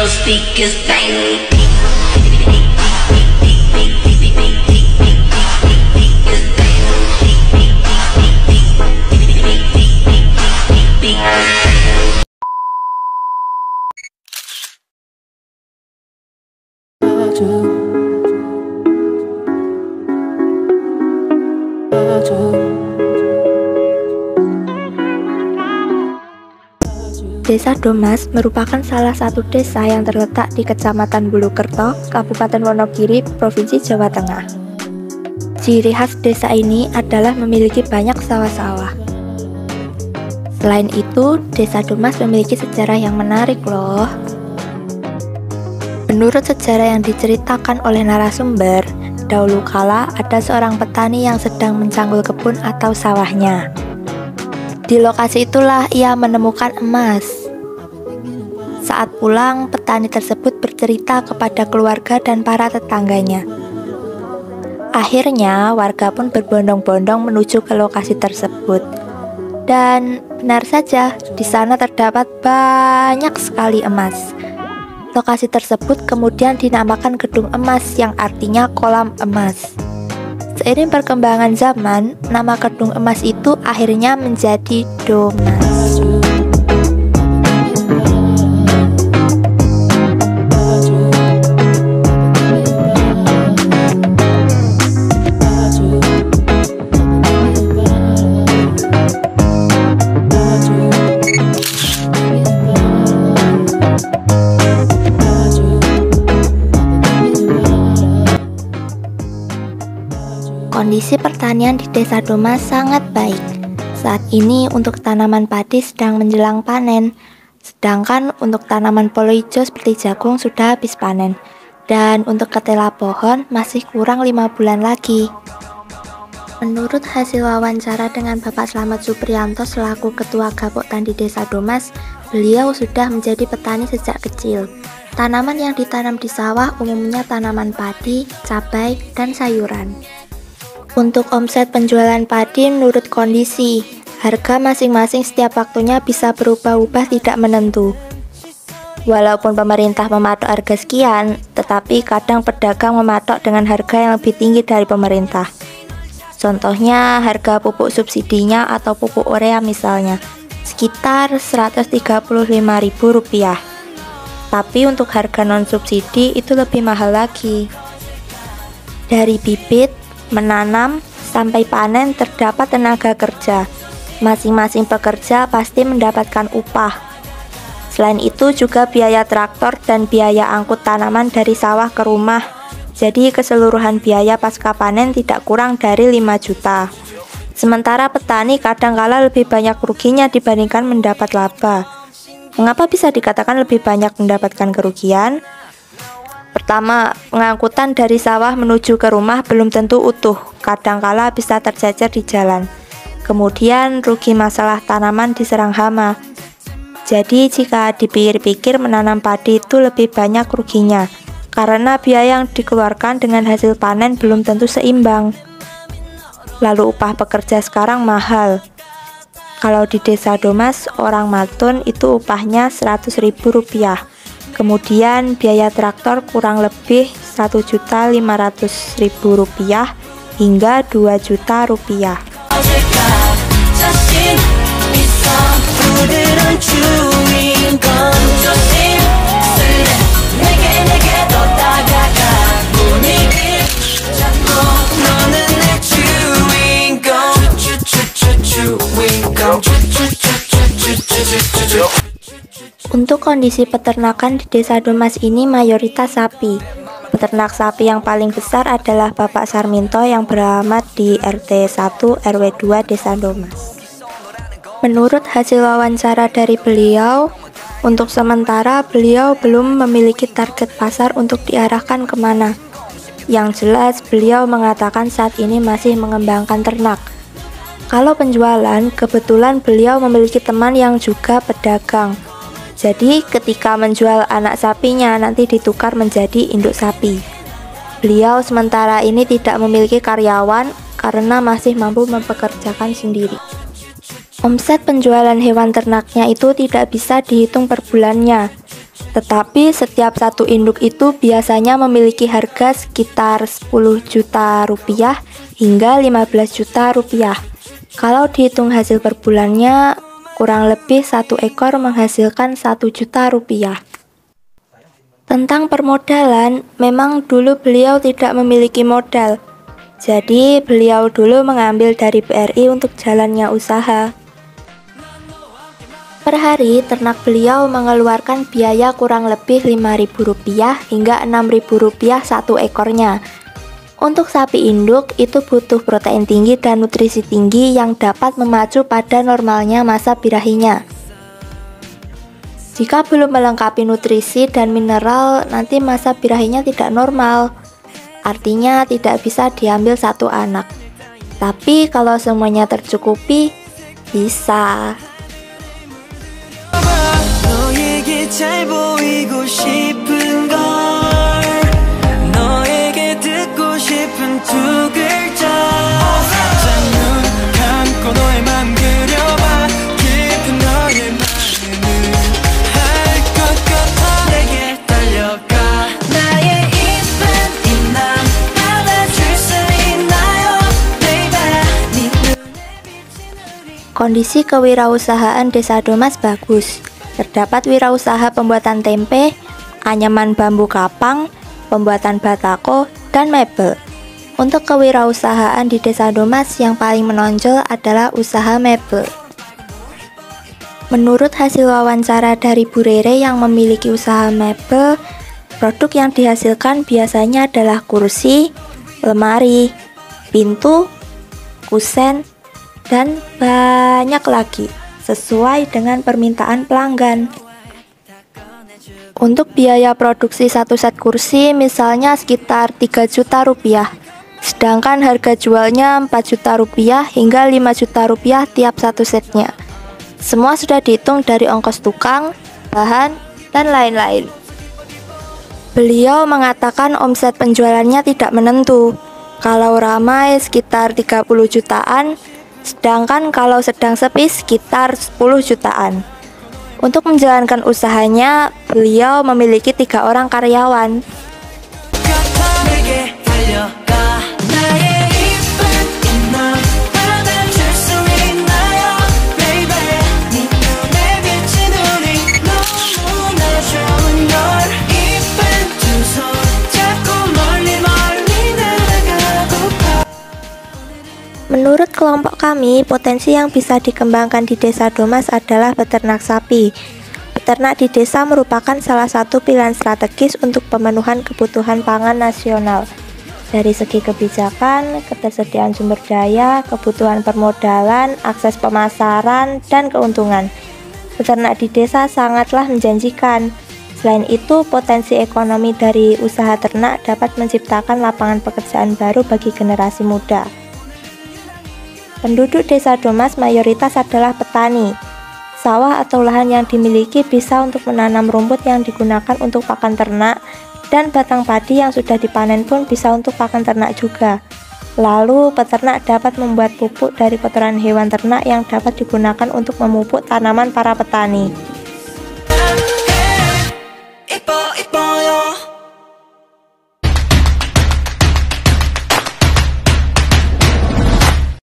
your speakers bang. Desa Domas merupakan salah satu desa yang terletak di Kecamatan Bulukerto, Kabupaten Wonogiri, Provinsi Jawa Tengah. Ciri khas desa ini adalah memiliki banyak sawah-sawah. Selain itu, Desa Domas memiliki sejarah yang menarik loh. Menurut sejarah yang diceritakan oleh narasumber, dahulu kala ada seorang petani yang sedang mencanggul kebun atau sawahnya. Di lokasi itulah ia menemukan emas. Saat pulang, petani tersebut bercerita kepada keluarga dan para tetangganya. Akhirnya, warga pun berbondong-bondong menuju ke lokasi tersebut. Dan benar saja, di sana terdapat banyak sekali emas. Lokasi tersebut kemudian dinamakan Gedung Emas yang artinya kolam emas. Seiring perkembangan zaman, nama Gedung Emas itu akhirnya menjadi Domas. Kondisi pertanian di Desa Domas sangat baik. Saat ini untuk tanaman padi sedang menjelang panen, sedangkan untuk tanaman polo hijau seperti jagung sudah habis panen. Dan untuk ketela pohon masih kurang 5 bulan lagi. Menurut hasil wawancara dengan Bapak Slamet Supriyanto selaku Ketua Gapoktan di Desa Domas, beliau sudah menjadi petani sejak kecil. Tanaman yang ditanam di sawah umumnya tanaman padi, cabai, dan sayuran. Untuk omset penjualan padi menurut kondisi, harga masing-masing setiap waktunya bisa berubah-ubah tidak menentu. Walaupun pemerintah mematok harga sekian, tetapi kadang pedagang mematok dengan harga yang lebih tinggi dari pemerintah. Contohnya harga pupuk subsidinya atau pupuk urea misalnya, sekitar Rp135.000. Tapi untuk harga non-subsidi itu lebih mahal lagi. Dari bibit, menanam, sampai panen terdapat tenaga kerja. Masing-masing pekerja pasti mendapatkan upah. Selain itu juga biaya traktor dan biaya angkut tanaman dari sawah ke rumah. Jadi keseluruhan biaya pasca panen tidak kurang dari 5 juta. Sementara petani kadangkala lebih banyak ruginya dibandingkan mendapat laba. Mengapa bisa dikatakan lebih banyak mendapatkan kerugian? Pertama, pengangkutan dari sawah menuju ke rumah belum tentu utuh, kadangkala bisa tercecer di jalan. Kemudian, rugi masalah tanaman diserang hama. Jadi, jika dipikir-pikir menanam padi itu lebih banyak ruginya, karena biaya yang dikeluarkan dengan hasil panen belum tentu seimbang. Lalu upah pekerja sekarang mahal. Kalau di Desa Domas, orang matun itu upahnya Rp100.000. Kemudian biaya traktor kurang lebih Rp1.500.000 hingga Rp2 juta. Untuk kondisi peternakan di Desa Domas ini mayoritas sapi. Peternak sapi yang paling besar adalah Bapak Sarminto yang beralamat di RT 1 RW 2 Desa Domas. Menurut hasil wawancara dari beliau, untuk sementara beliau belum memiliki target pasar untuk diarahkan kemana. Yang jelas beliau mengatakan saat ini masih mengembangkan ternak. Kalau penjualan, kebetulan beliau memiliki teman yang juga pedagang. Jadi ketika menjual anak sapinya nanti ditukar menjadi induk sapi. Beliau sementara ini tidak memiliki karyawan karena masih mampu mempekerjakan sendiri. Omset penjualan hewan ternaknya itu tidak bisa dihitung per bulannya. Tetapi setiap satu induk itu biasanya memiliki harga sekitar 10 juta rupiah hingga 15 juta rupiah. Kalau dihitung hasil per bulannya, kurang lebih satu ekor menghasilkan 1 juta rupiah. Tentang permodalan, memang dulu beliau tidak memiliki modal. Jadi beliau dulu mengambil dari BRI untuk jalannya usaha. Per hari, ternak beliau mengeluarkan biaya kurang lebih Rp5.000 hingga Rp6.000 satu ekornya. Untuk sapi induk, itu butuh protein tinggi dan nutrisi tinggi yang dapat memacu pada normalnya masa birahinya. Jika belum melengkapi nutrisi dan mineral, nanti masa birahinya tidak normal. Artinya tidak bisa diambil satu anak. Tapi kalau semuanya tercukupi, bisa. 잘 보이고 싶은 걸 너에게 듣고 싶은 두 글자 눈 감고 너의 맘 그려봐 깊은 너의 마음을 할 것 같아 내게 달려가 나의 이쁜 이남 받아줄 수 있나요 baby Kondisi kewirausahaan Desa Domas bagus. Terdapat wirausaha pembuatan tempe, anyaman bambu kapang, pembuatan batako, dan mebel. Untuk kewirausahaan di Desa Domas yang paling menonjol adalah usaha mebel. Menurut hasil wawancara dari Bu Rere yang memiliki usaha mebel, produk yang dihasilkan biasanya adalah kursi, lemari, pintu, kusen, dan banyak lagi, sesuai dengan permintaan pelanggan. Untuk biaya produksi satu set kursi misalnya sekitar 3 juta rupiah, sedangkan harga jualnya 4 juta rupiah hingga 5 juta rupiah tiap satu setnya. Semua sudah dihitung dari ongkos tukang, bahan, dan lain-lain. Beliau mengatakan omset penjualannya tidak menentu. Kalau ramai sekitar 30 jutaan, sedangkan kalau sedang sepi sekitar 10 jutaan. Untuk menjalankan usahanya, beliau memiliki 3 orang karyawan. Menurut kelompok kami, potensi yang bisa dikembangkan di Desa Domas adalah peternak sapi. Peternak di desa merupakan salah satu pilihan strategis untuk pemenuhan kebutuhan pangan nasional. Dari segi kebijakan, ketersediaan sumber daya, kebutuhan permodalan, akses pemasaran, dan keuntungan. Peternak di desa sangatlah menjanjikan. Selain itu, potensi ekonomi dari usaha ternak dapat menciptakan lapangan pekerjaan baru bagi generasi muda. Penduduk Desa Domas mayoritas adalah petani. Sawah atau lahan yang dimiliki bisa untuk menanam rumput yang digunakan untuk pakan ternak, dan batang padi yang sudah dipanen pun bisa untuk pakan ternak juga. Lalu, peternak dapat membuat pupuk dari kotoran hewan ternak yang dapat digunakan untuk memupuk tanaman para petani.